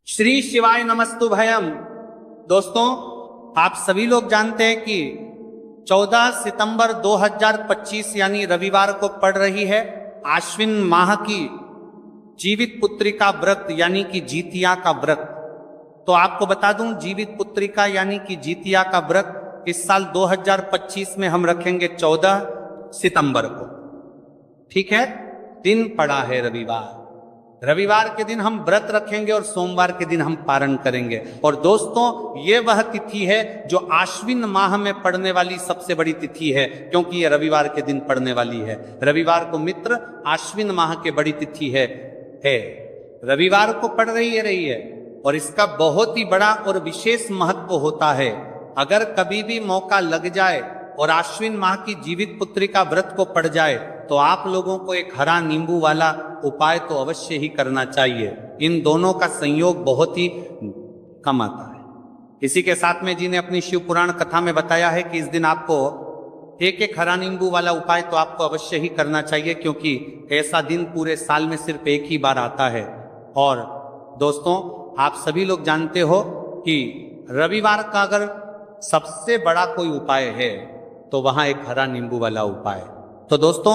श्री शिवाय नमस्तु भयम। दोस्तों, आप सभी लोग जानते हैं कि 14 सितंबर 2025 यानी रविवार को पड़ रही है आश्विन माह की जीवित पुत्रिका व्रत यानी कि जीतिया का व्रत। तो आपको बता दूं, जीवित पुत्रिका यानी कि जीतिया का व्रत इस साल 2025 में हम रखेंगे 14 सितंबर को। ठीक है, दिन पड़ा है रविवार। रविवार के दिन हम व्रत रखेंगे और सोमवार के दिन हम पारण करेंगे। और दोस्तों, ये वह तिथि है जो आश्विन माह में पड़ने वाली सबसे बड़ी तिथि है, क्योंकि ये रविवार के दिन पड़ने वाली है। रविवार को मित्र आश्विन माह के बड़ी तिथि है। रविवार को पड़ रही है और इसका बहुत ही बड़ा और विशेष महत्व होता है। अगर कभी भी मौका लग जाए और आश्विन माह की जीवित पुत्रिका व्रत को पड़ जाए तो आप लोगों को एक हरा नींबू वाला उपाय तो अवश्य ही करना चाहिए। इन दोनों का संयोग बहुत ही कम आता है। इसी के साथ में जी ने अपनी शिव पुराण कथा में बताया है कि इस दिन आपको एक हरा नींबू वाला उपाय तो आपको अवश्य ही करना चाहिए, क्योंकि ऐसा दिन पूरे साल में सिर्फ एक ही बार आता है। और दोस्तों, आप सभी लोग जानते हो कि रविवार का अगर सबसे बड़ा कोई उपाय है तो वहां एक हरा नींबू वाला उपाय। तो दोस्तों,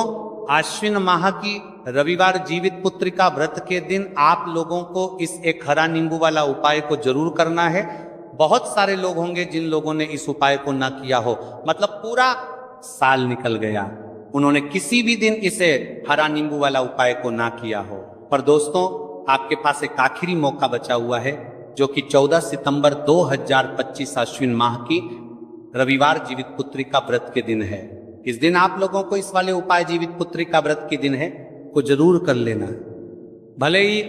आश्विन माह की रविवार जीवित पुत्रिका व्रत के दिन आप लोगों को इस एक हरा नींबू वाला उपाय को जरूर करना है। बहुत सारे लोग होंगे जिन लोगों ने इस उपाय को ना किया हो, मतलब पूरा साल निकल गया, उन्होंने किसी भी दिन इसे हरा नींबू वाला उपाय को ना किया हो। पर दोस्तों, आपके पास एक आखिरी मौका बचा हुआ है, जो कि 14 सितंबर 2025 आश्विन माह की रविवार जीवित पुत्रिका व्रत के दिन है। इस दिन आप लोगों को इस वाले उपाय जीवित पुत्रिका व्रत के दिन है को जरूर कर लेना। भले ही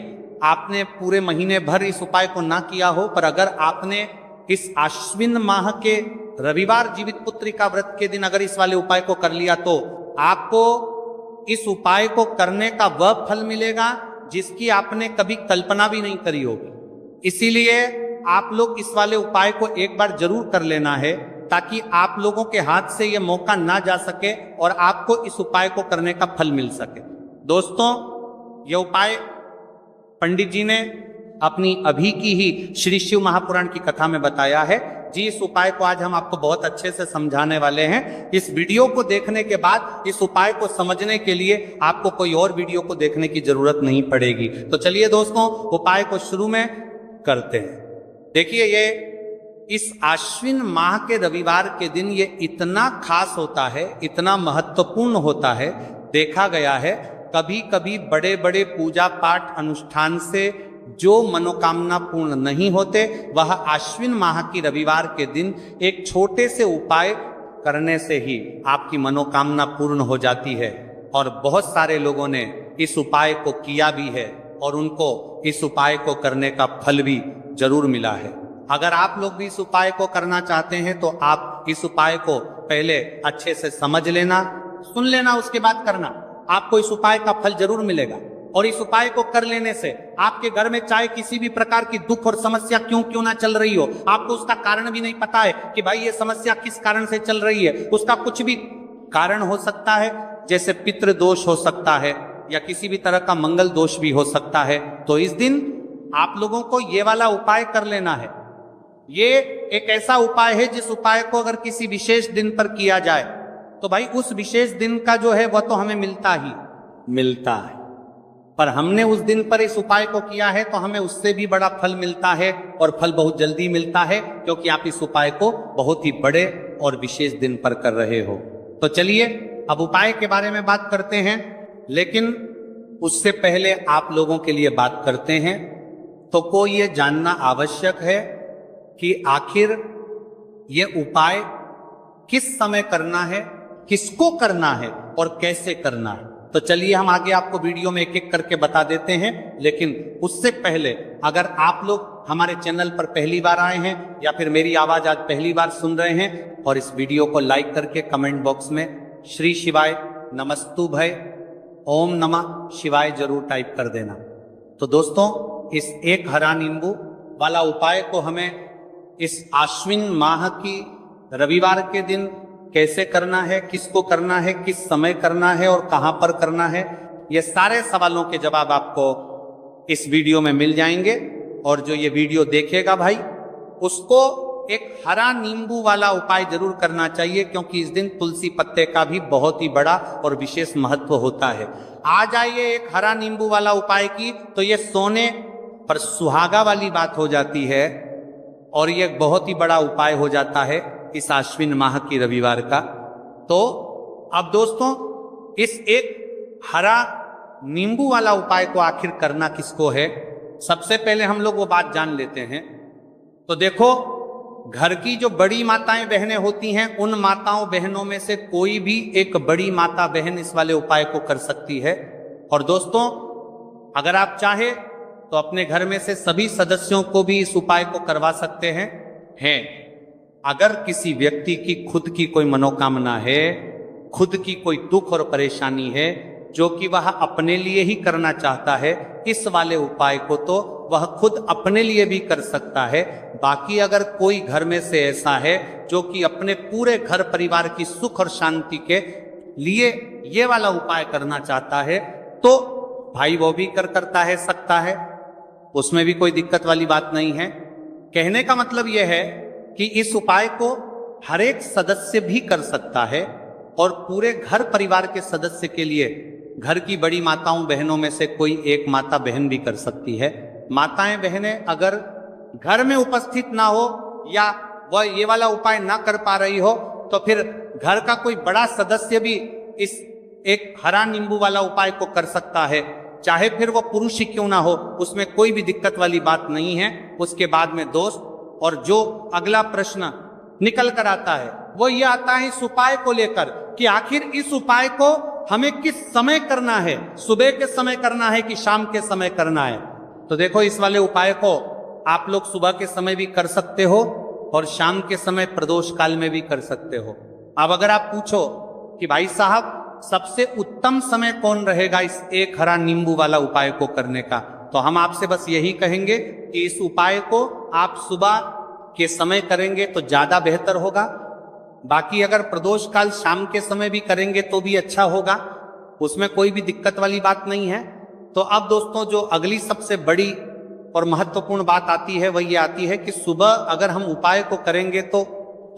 आपने पूरे महीने भर इस उपाय को ना किया हो, पर अगर आपने इस आश्विन माह के रविवार जीवित पुत्रिका व्रत के दिन अगर इस वाले उपाय को कर लिया तो आपको इस उपाय को करने का वह फल मिलेगा जिसकी आपने कभी कल्पना भी नहीं करी होगी। इसीलिए आप लोग इस वाले उपाय को एक बार जरूर कर लेना है, ताकि आप लोगों के हाथ से यह मौका ना जा सके और आपको इस उपाय को करने का फल मिल सके। दोस्तों, यह उपाय पंडित जी ने अपनी अभी की ही श्री शिव महापुराण की कथा में बताया है। जी, इस उपाय को आज हम आपको बहुत अच्छे से समझाने वाले हैं। इस वीडियो को देखने के बाद इस उपाय को समझने के लिए आपको कोई और वीडियो को देखने की जरूरत नहीं पड़ेगी। तो चलिए दोस्तों, उपाय को शुरू में करते हैं। देखिए, ये इस आश्विन माह के रविवार के दिन ये इतना खास होता है, इतना महत्वपूर्ण होता है। देखा गया है कभी कभी बड़े बड़े पूजा पाठ अनुष्ठान से जो मनोकामना पूर्ण नहीं होते, वह आश्विन माह की रविवार के दिन एक छोटे से उपाय करने से ही आपकी मनोकामना पूर्ण हो जाती है। और बहुत सारे लोगों ने इस उपाय को किया भी है और उनको इस उपाय को करने का फल भी जरूर मिला है। अगर आप लोग भी इस उपाय को करना चाहते हैं तो आप इस उपाय को पहले अच्छे से समझ लेना, सुन लेना, उसके बाद करना। आपको इस उपाय का फल जरूर मिलेगा। और इस उपाय को कर लेने से आपके घर में चाहे किसी भी प्रकार की दुख और समस्या क्यों ना चल रही हो, आपको उसका कारण भी नहीं पता है कि भाई ये समस्या किस कारण से चल रही है, उसका कुछ भी कारण हो सकता है। जैसे पितृ दोष हो सकता है या किसी भी तरह का मंगल दोष भी हो सकता है। तो इस दिन आप लोगों को ये वाला उपाय कर लेना है। ये एक ऐसा उपाय है जिस उपाय को अगर किसी विशेष दिन पर किया जाए तो भाई उस विशेष दिन का जो है वह तो हमें मिलता ही मिलता है। पर हमने उस दिन पर इस उपाय को किया है तो हमें उससे भी बड़ा फल मिलता है, और फल बहुत जल्दी मिलता है, क्योंकि आप इस उपाय को बहुत ही बड़े और विशेष दिन पर कर रहे हो। तो चलिए अब उपाय के बारे में बात करते हैं, लेकिन उससे पहले आप लोगों के लिए बात करते हैं तो को ये जानना आवश्यक है कि आखिर ये उपाय किस समय करना है, किसको करना है और कैसे करना है। तो चलिए हम आगे आपको वीडियो में एक एक करके बता देते हैं। लेकिन उससे पहले अगर आप लोग हमारे चैनल पर पहली बार आए हैं या फिर मेरी आवाज आज पहली बार सुन रहे हैं, और इस वीडियो को लाइक करके कमेंट बॉक्स में श्री शिवाय नमस्तु भय ओम नमः शिवाय जरूर टाइप कर देना। तो दोस्तों, इस एक हरा नींबू वाला उपाय को हमें इस आश्विन माह की रविवार के दिन कैसे करना है, किसको करना है, किस समय करना है और कहां पर करना है, ये सारे सवालों के जवाब आपको इस वीडियो में मिल जाएंगे। और जो ये वीडियो देखेगा भाई, उसको एक हरा नींबू वाला उपाय जरूर करना चाहिए, क्योंकि इस दिन तुलसी पत्ते का भी बहुत ही बड़ा और विशेष महत्व होता है। आ जाइए एक हरा नींबू वाला उपाय की, तो ये सोने पर सुहागा वाली बात हो जाती है और ये बहुत ही बड़ा उपाय हो जाता है इस आश्विन माह की रविवार का। तो अब दोस्तों, इस एक हरा नींबू वाला उपाय को आखिर करना किसको है, सबसे पहले हम लोग वो बात जान लेते हैं। तो देखो, घर की जो बड़ी माताएं बहनें होती हैं, उन माताओं बहनों में से कोई भी एक बड़ी माता बहन इस वाले उपाय को कर सकती है। और दोस्तों, अगर आप चाहे तो अपने घर में से सभी सदस्यों को भी इस उपाय को करवा सकते हैं। अगर किसी व्यक्ति की खुद की कोई मनोकामना है, खुद की कोई दुख और परेशानी है, जो कि वह अपने लिए ही करना चाहता है, इस वाले उपाय को तो वह खुद अपने लिए भी कर सकता है। बाकी अगर कोई घर में से ऐसा है जो कि अपने पूरे घर परिवार की सुख और शांति के लिए ये वाला उपाय करना चाहता है, तो भाई वो भी करता है, सकता है, उसमें भी कोई दिक्कत वाली बात नहीं है। कहने का मतलब यह है कि इस उपाय को हर एक सदस्य भी कर सकता है और पूरे घर परिवार के सदस्य के लिए घर की बड़ी माताओं बहनों में से कोई एक माता बहन भी कर सकती है। माताएं बहनें अगर घर में उपस्थित ना हो या वह ये वाला उपाय ना कर पा रही हो, तो फिर घर का कोई बड़ा सदस्य भी इस एक हरा नींबू वाला उपाय को कर सकता है, चाहे फिर वो पुरुष ही क्यों ना हो, उसमें कोई भी दिक्कत वाली बात नहीं है। उसके बाद में दोस्त, और जो अगला प्रश्न निकल कर आता है वो ये आता है इस उपाय को लेकर कि आखिर इस उपाय को हमें किस समय करना है, सुबह के समय करना है कि शाम के समय करना है। तो देखो, इस वाले उपाय को आप लोग सुबह के समय भी कर सकते हो और शाम के समय प्रदोष काल में भी कर सकते हो। अब अगर आप पूछो कि भाई साहब सबसे उत्तम समय कौन रहेगा इस एक हरा नींबू वाला उपाय को करने का, तो हम आपसे बस यही कहेंगे कि इस उपाय को आप सुबह के समय करेंगे तो ज्यादा बेहतर होगा। बाकी अगर प्रदोष काल शाम के समय भी करेंगे तो भी अच्छा होगा, उसमें कोई भी दिक्कत वाली बात नहीं है। तो अब दोस्तों, जो अगली सबसे बड़ी और महत्वपूर्ण बात आती है वह ये आती है कि सुबह अगर हम उपाय को करेंगे तो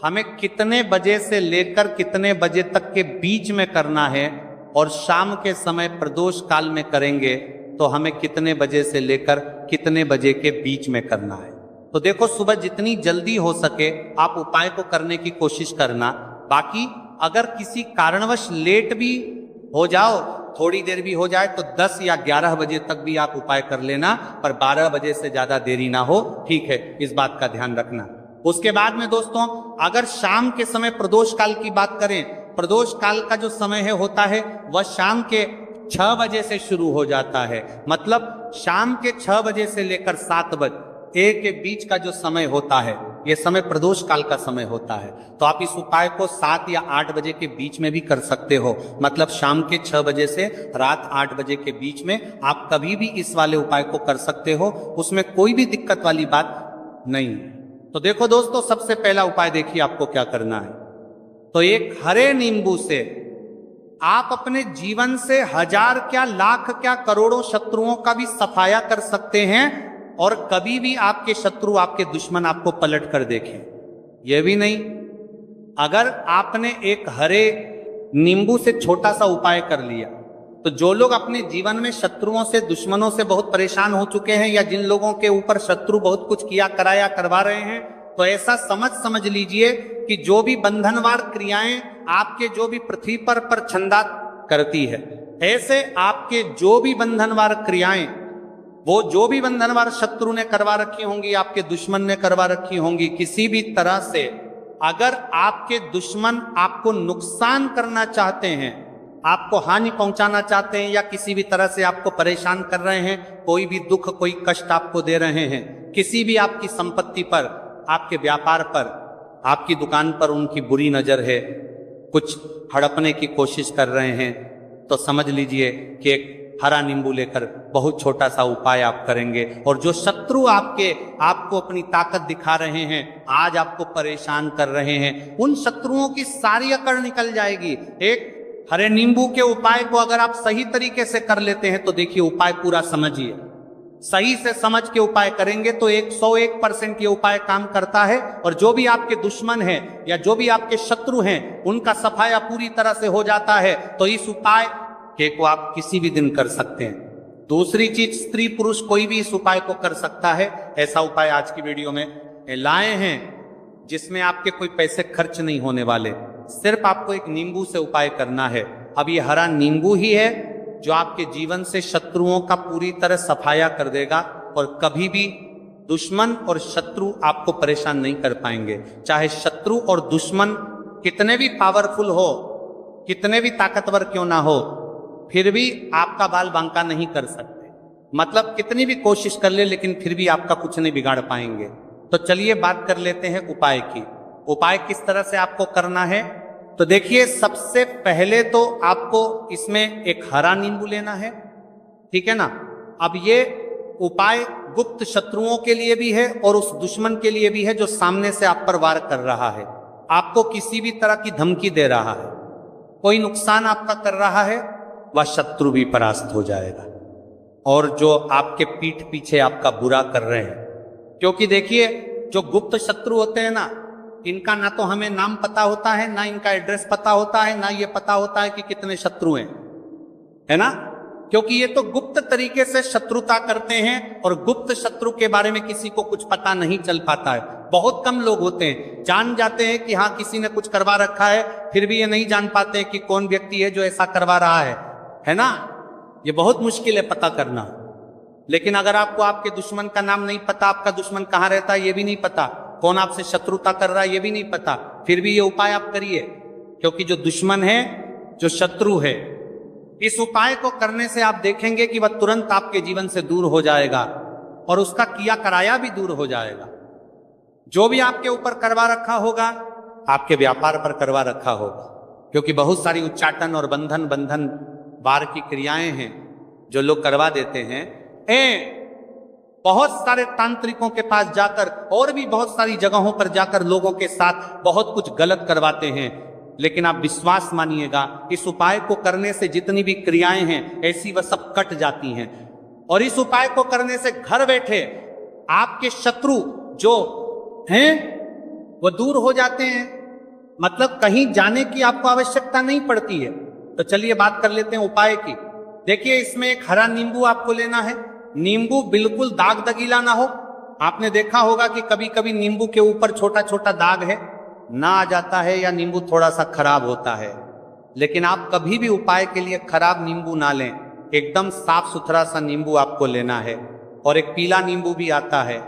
हमें कितने बजे से लेकर कितने बजे तक के बीच में करना है, और शाम के समय प्रदोष काल में करेंगे तो हमें कितने बजे से लेकर कितने बजे के बीच में करना है। तो देखो, सुबह जितनी जल्दी हो सके आप उपाय को करने की कोशिश करना। बाकी अगर किसी कारणवश लेट भी हो जाओ, थोड़ी देर भी हो जाए, तो 10 या 11 बजे तक भी आप उपाय कर लेना, पर 12 बजे से ज्यादा देरी ना हो, ठीक है, इस बात का ध्यान रखना। उसके बाद में दोस्तों, अगर शाम के समय प्रदोष काल की बात करें, प्रदोष काल का जो समय है होता है वह शाम के 6 बजे से शुरू हो जाता है। मतलब शाम के 6 बजे से लेकर 7 बजे के बीच का जो समय होता है, यह समय प्रदोष काल का समय होता है। तो आप इस उपाय को 7 या 8 बजे के बीच में भी कर सकते हो। मतलब शाम के 6 बजे से रात 8 बजे के बीच में आप कभी भी इस वाले उपाय को कर सकते हो, उसमें कोई भी दिक्कत वाली बात नहीं। तो देखो दोस्तों, सबसे पहला उपाय देखिए आपको क्या करना है। तो एक हरे नींबू से आप अपने जीवन से 1000 क्या लाख क्या करोड़ों शत्रुओं का भी सफाया कर सकते हैं, और कभी भी आपके शत्रु, आपके दुश्मन आपको पलट कर देखें यह भी नहीं। अगर आपने एक हरे नींबू से छोटा सा उपाय कर लिया, तो जो लोग अपने जीवन में शत्रुओं से, दुश्मनों से बहुत परेशान हो चुके हैं, या जिन लोगों के ऊपर शत्रु बहुत कुछ किया कराया करवा रहे हैं, तो ऐसा समझ लीजिए कि जो भी बंधनवार क्रियाएं आपके जो भी पृथ्वी पर छंदा करती है, ऐसे आपके जो भी बंधनवार क्रियाएं, वो जो भी बंधनवार शत्रु ने करवा रखी होंगी, आपके दुश्मन ने करवा रखी होंगी, किसी भी तरह से अगर आपके दुश्मन आपको नुकसान करना चाहते हैं, आपको हानि पहुंचाना चाहते हैं, या किसी भी तरह से आपको परेशान कर रहे हैं, कोई भी दुख, कोई कष्ट आपको दे रहे हैं, किसी भी आपकी संपत्ति पर, आपके व्यापार पर, आपकी दुकान पर उनकी बुरी नजर है, कुछ हड़पने की कोशिश कर रहे हैं, तो समझ लीजिए कि एक हरा नींबू लेकर बहुत छोटा सा उपाय आप करेंगे, और जो शत्रु आपको अपनी ताकत दिखा रहे हैं, आज आपको परेशान कर रहे हैं, उन शत्रुओं की सारी अकड़ निकल जाएगी। एक हरे नींबू के उपाय को अगर आप सही तरीके से कर लेते हैं तो देखिए, उपाय पूरा समझिए, सही से समझ के उपाय करेंगे तो 101% ये उपाय काम करता है। और जो भी आपके दुश्मन हैं या जो भी आपके शत्रु हैं उनका सफाया पूरी तरह से हो जाता है। तो इस उपाय को आप किसी भी दिन कर सकते हैं। दूसरी चीज, स्त्री पुरुष कोई भी इस उपाय को कर सकता है। ऐसा उपाय आज की वीडियो में लाए हैं जिसमें आपके कोई पैसे खर्च नहीं होने वाले। सिर्फ आपको एक नींबू से उपाय करना है। अब ये हरा नींबू ही है जो आपके जीवन से शत्रुओं का पूरी तरह सफाया कर देगा और कभी भी दुश्मन और शत्रु आपको परेशान नहीं कर पाएंगे। चाहे शत्रु और दुश्मन कितने भी पावरफुल हो, कितने भी ताकतवर क्यों ना हो, फिर भी आपका बाल बांका नहीं कर सकते। मतलब कितनी भी कोशिश कर ले लेकिन फिर भी आपका कुछ नहीं बिगाड़ पाएंगे। तो चलिए बात कर लेते हैं उपाय की। उपाय किस तरह से आपको करना है तो देखिए, सबसे पहले तो आपको इसमें एक हरा नींबू लेना है, ठीक है ना। अब ये उपाय गुप्त शत्रुओं के लिए भी है और उस दुश्मन के लिए भी है जो सामने से आप पर वार कर रहा है, आपको किसी भी तरह की धमकी दे रहा है, कोई नुकसान आपका कर रहा है, वह शत्रु भी परास्त हो जाएगा। और जो आपके पीठ पीछे आपका बुरा कर रहे हैं, क्योंकि देखिए जो गुप्त शत्रु होते हैं ना, इनका ना तो हमें नाम पता होता है, ना इनका एड्रेस पता होता है, ना ये पता होता है कि कितने शत्रु हैं, है ना। क्योंकि ये तो गुप्त तरीके से शत्रुता करते हैं और गुप्त शत्रु के बारे में किसी को कुछ पता नहीं चल पाता है। बहुत कम लोग होते हैं, जान जाते हैं कि हाँ किसी ने कुछ करवा रखा है, फिर भी ये नहीं जान पाते हैं कि कौन व्यक्ति है जो ऐसा करवा रहा है ना। ये बहुत मुश्किल है पता करना। लेकिन अगर आपको आपके दुश्मन का नाम नहीं पता, आपका दुश्मन कहाँ रहता है ये भी नहीं पता, कौन आपसे शत्रुता कर रहा है ये भी नहीं पता, फिर भी ये उपाय आप करिए। क्योंकि जो दुश्मन है, जो शत्रु है, इस उपाय को करने से आप देखेंगे कि वह तुरंत आपके जीवन से दूर हो जाएगा और उसका किया कराया भी दूर हो जाएगा। जो भी आपके ऊपर करवा रखा होगा, आपके व्यापार पर करवा रखा होगा, क्योंकि बहुत सारी उच्चाटन और बंधन बार की क्रियाएं हैं जो लोग करवा देते हैं। बहुत सारे तांत्रिकों के पास जाकर और भी बहुत सारी जगहों पर जाकर लोगों के साथ बहुत कुछ गलत करवाते हैं। लेकिन आप विश्वास मानिएगा, इस उपाय को करने से जितनी भी क्रियाएं हैं ऐसी वह सब कट जाती हैं। और इस उपाय को करने से घर बैठे आपके शत्रु जो हैं वो दूर हो जाते हैं। मतलब कहीं जाने की आपको आवश्यकता नहीं पड़ती है। तो चलिए बात कर लेते हैं उपाय की। देखिए, इसमें एक हरा नींबू आपको लेना है। नींबू बिल्कुल दाग दगीला ना हो। आपने देखा होगा कि कभी कभी नींबू के ऊपर छोटा छोटा दाग है ना आ जाता है, या नींबू थोड़ा सा खराब होता है। लेकिन आप कभी भी उपाय के लिए खराब नींबू ना लें, एकदम साफ सुथरा सा नींबू आपको लेना है। और एक पीला नींबू भी आता है,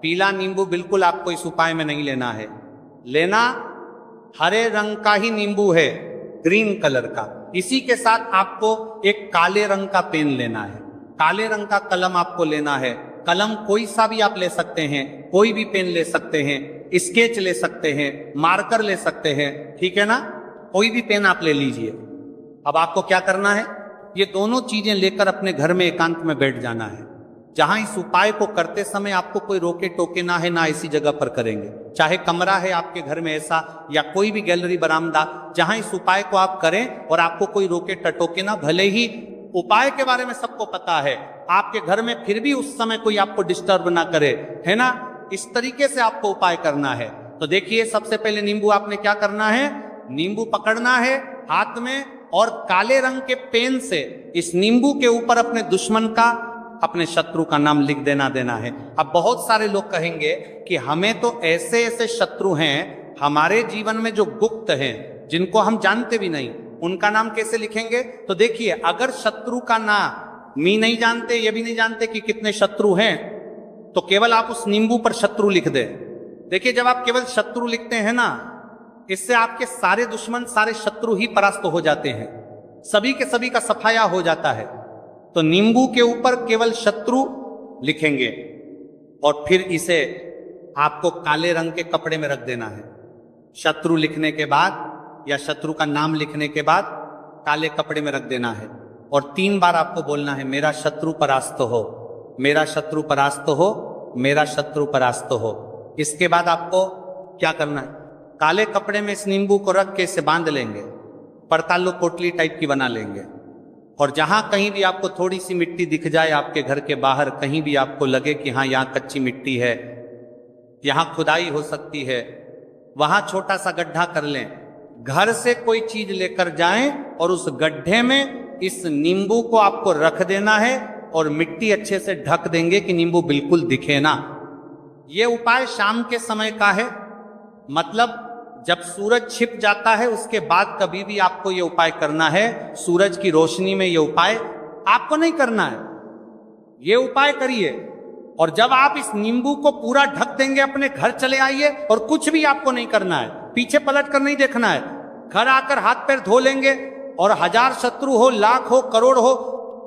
पीला नींबू बिल्कुल आपको इस उपाय में नहीं लेना है। लेना हरे रंग का ही नींबू है, ग्रीन कलर का। इसी के साथ आपको एक काले रंग का पेन लेना है, काले रंग का कलम आपको लेना है। कलम कोई सा भी आप ले सकते हैं, कोई भी पेन ले सकते हैं, स्केच ले सकते हैं, मार्कर ले सकते हैं, ठीक है ना। कोई भी पेन आप ले लीजिए। अब आपको क्या करना है, ये दोनों चीजें लेकर अपने घर में एकांत में बैठ जाना है, जहां इस उपाय को करते समय आपको कोई रोके टोके ना है, ना ऐसी जगह पर करेंगे। चाहे कमरा है आपके घर में ऐसा, या कोई भी गैलरी बरामदा, जहां इस उपाय को आप करें और आपको कोई रोके टटोके ना। भले ही उपाय के बारे में सबको पता है, आपके घर में फिर भी उस समय कोई आपको डिस्टर्ब ना करे, है ना। इस तरीके से आपको उपाय करना है। तो देखिए, सबसे पहले नींबू आपने क्या करना है, नींबू पकड़ना है हाथ में और काले रंग के पेन से इस नींबू के ऊपर अपने दुश्मन का, अपने शत्रु का नाम लिख देना है। अब बहुत सारे लोग कहेंगे कि हमें तो ऐसे ऐसे शत्रु हैं हमारे जीवन में जो गुप्त हैं, जिनको हम जानते भी नहीं, उनका नाम कैसे लिखेंगे। तो देखिए, अगर शत्रु का नाम नहीं जानते, ये भी नहीं जानते कि कितने शत्रु हैं, तो केवल आप उस नींबू पर शत्रु लिख दे। देखिए, जब आप केवल शत्रु लिखते हैं ना, इससे आपके सारे दुश्मन, सारे शत्रु ही परास्त हो जाते हैं, सभी के सभी का सफाया हो जाता है। तो नींबू के ऊपर केवल शत्रु लिखेंगे और फिर इसे आपको काले रंग के कपड़े में रख देना है। शत्रु लिखने के बाद या शत्रु का नाम लिखने के बाद काले कपड़े में रख देना है और 3 बार आपको बोलना है, मेरा शत्रु परास्त हो, मेरा शत्रु परास्त हो, मेरा शत्रु परास्त हो। इसके बाद आपको क्या करना है, काले कपड़े में इस नींबू को रख के इसे बांध लेंगे, पड़तालो पोटली टाइप की बना लेंगे। और जहां कहीं भी आपको थोड़ी सी मिट्टी दिख जाए आपके घर के बाहर, कहीं भी आपको लगे कि हाँ यहाँ कच्ची मिट्टी है, यहाँ खुदाई हो सकती है, वहां छोटा सा गड्ढा कर लें। घर से कोई चीज लेकर जाएं और उस गड्ढे में इस नींबू को आपको रख देना है और मिट्टी अच्छे से ढक देंगे कि नींबू बिल्कुल दिखे ना। ये उपाय शाम के समय का है, मतलब जब सूरज छिप जाता है उसके बाद कभी भी आपको ये उपाय करना है। सूरज की रोशनी में ये उपाय आपको नहीं करना है, ये उपाय करिए। और जब आप इस नींबू को पूरा ढक देंगे अपने घर चले आइए और कुछ भी आपको नहीं करना है, पीछे पलट कर नहीं देखना है। घर आकर हाथ पैर धो लेंगे और 1000 शत्रु हो, लाख हो, करोड़ हो,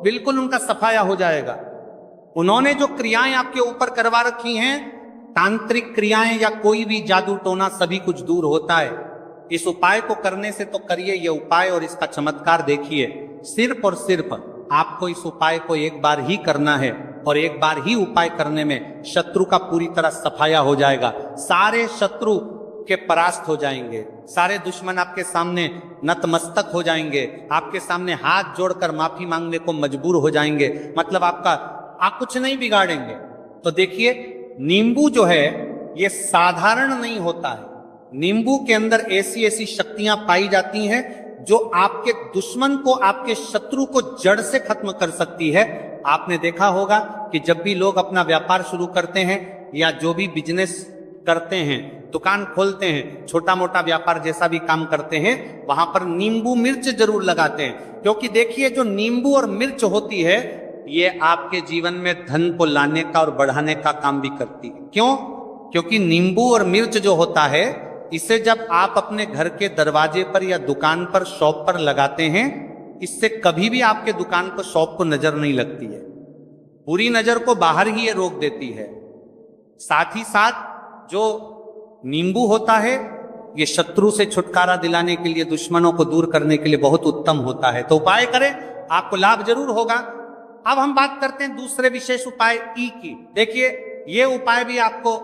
बिल्कुल उनका सफाया हो जाएगा। उन्होंने जो क्रियाएं आपके ऊपर करवा रखी हैं, तांत्रिक क्रियाएं या कोई भी जादू टोना, सभी कुछ दूर होता है। इस उपाय को करने से तो करिए ये उपाय और इसका चमत्कार देखिए। सिर्फ और सिर्फ आपको इस उपाय को एक बार ही करना है और एक बार ही उपाय करने में शत्रु का पूरी तरह सफाया हो जाएगा। सारे शत्रु के परास्त हो जाएंगे, सारे दुश्मन आपके सामने नतमस्तक हो जाएंगे, आपके सामने हाथ जोड़कर माफी मांगने को मजबूर हो जाएंगे। मतलब आप कुछ नहीं बिगाड़ेंगे। तो देखिए, नींबू जो है ये साधारण नहीं होता है। नींबू के अंदर ऐसी ऐसी शक्तियां पाई जाती हैं जो आपके दुश्मन को, आपके शत्रु को जड़ से खत्म कर सकती है। आपने देखा होगा कि जब भी लोग अपना व्यापार शुरू करते हैं या जो भी बिजनेस करते हैं, दुकान खोलते हैं, छोटा मोटा व्यापार जैसा भी काम करते हैं, वहां पर नींबू मिर्च जरूर लगाते हैं। क्योंकि देखिए, जो नींबू और मिर्च होती है ये आपके जीवन में धन को लाने का और बढ़ाने का काम भी करती है। क्यों? क्योंकि नींबू और मिर्च जो होता है, इसे जब आप अपने घर के दरवाजे पर या दुकान पर, शॉप पर लगाते हैं, इससे कभी भी आपके दुकान को, शॉप को नजर नहीं लगती है। पूरी नजर को बाहर ही ये रोक देती है। साथ ही साथ जो नींबू होता है ये शत्रु से छुटकारा दिलाने के लिए, दुश्मनों को दूर करने के लिए बहुत उत्तम होता है। तो उपाय करें, आपको लाभ जरूर होगा। अब हम बात करते हैं दूसरे विशेष उपाय ई की। देखिए, ये उपाय भी आपको